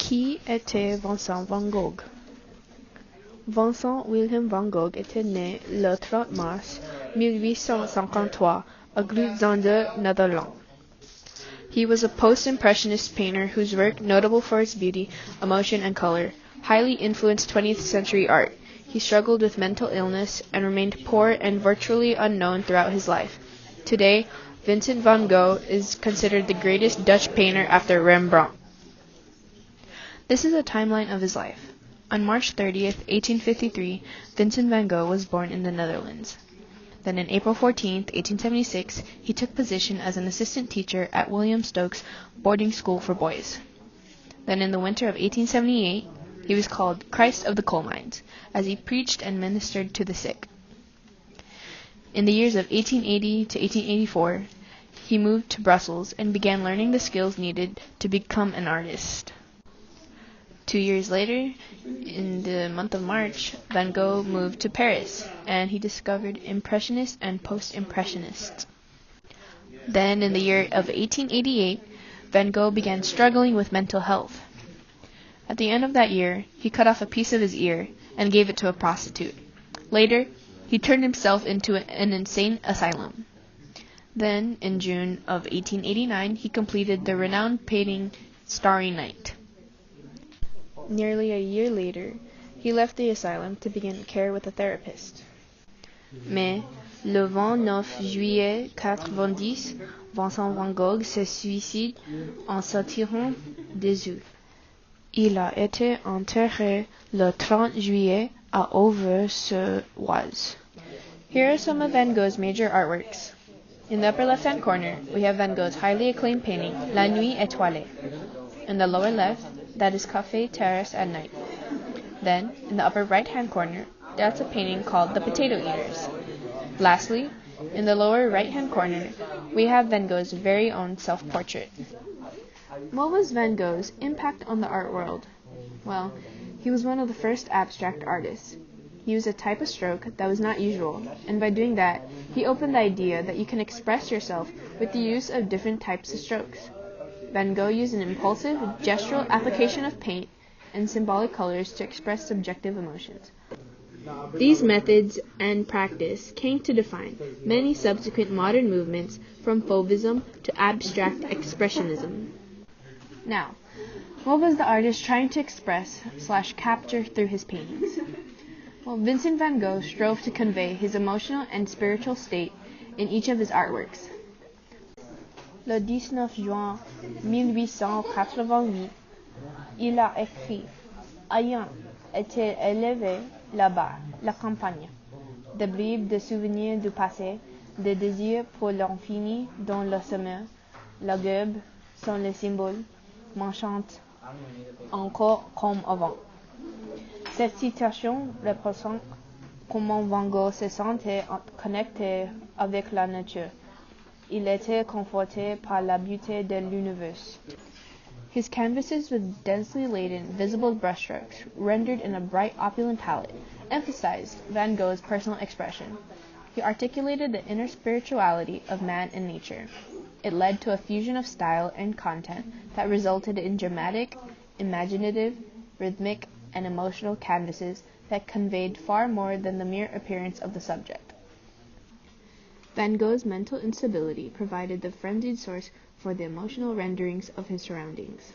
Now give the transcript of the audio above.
Qui était Vincent van Gogh? Vincent Wilhelm van Gogh était né le 30 mars 1853 à Groot-Zonder, Netherlands. He was a post-impressionist painter whose work, notable for its beauty, emotion, and color, highly influenced 20th century art. He struggled with mental illness and remained poor and virtually unknown throughout his life. Today, Vincent van Gogh is considered the greatest Dutch painter after Rembrandt. This is a timeline of his life. On March 30th, 1853, Vincent van Gogh was born in the Netherlands. Then on April 14th, 1876, he took position as an assistant teacher at William Stokes' boarding school for boys. Then in the winter of 1878, he was called Christ of the Coal Mines, as he preached and ministered to the sick. In the years of 1880 to 1884, he moved to Brussels and began learning the skills needed to become an artist. 2 years later, in the month of March, Van Gogh moved to Paris, and he discovered Impressionists and Post-Impressionists. Then, in the year of 1888, Van Gogh began struggling with mental health. At the end of that year, he cut off a piece of his ear and gave it to a prostitute. Later, he turned himself into an insane asylum. Then, in June of 1889, he completed the renowned painting Starry Night. Nearly a year later, he left the asylum to begin care with a therapist. Mais, le 29 juillet 90, Vincent van Gogh se suicide en se tirant des yeux. Il a été enterré le 30 juillet à Auvers-sur-Oise. Here are some of Van Gogh's major artworks. In the upper left-hand corner, we have Van Gogh's highly acclaimed painting, La Nuit étoilée. In the lower left, that is Café Terrace at Night. Then, in the upper right-hand corner, that's a painting called The Potato Eaters. Lastly, in the lower right-hand corner, we have Van Gogh's very own self-portrait. What was Van Gogh's impact on the art world? Well, he was one of the first abstract artists. He used a type of stroke that was not usual, and by doing that, he opened the idea that you can express yourself with the use of different types of strokes. Van Gogh used an impulsive, gestural application of paint and symbolic colors to express subjective emotions. These methods and practice came to define many subsequent modern movements from Fauvism to abstract expressionism. Now, what was the artist trying to express/capture through his paintings? Well, Vincent van Gogh strove to convey his emotional and spiritual state in each of his artworks. Le 19 juin 1888, il a écrit « Ayant été élevé là-bas, la campagne, des bribes de souvenirs du passé, des désirs pour l'infini dans le sommeil, la gueule sont les symboles, m'enchantent encore comme avant. » Cette citation représente comment Van Gogh se sentait connecté avec la nature. Il était conforté par la beauté de l'univers. His canvases with densely laden, visible brushstrokes, rendered in a bright, opulent palette, emphasized Van Gogh's personal expression. He articulated the inner spirituality of man and nature. It led to a fusion of style and content that resulted in dramatic, imaginative, rhythmic, and emotional canvases that conveyed far more than the mere appearance of the subject. Van Gogh's mental instability provided the frenzied source for the emotional renderings of his surroundings.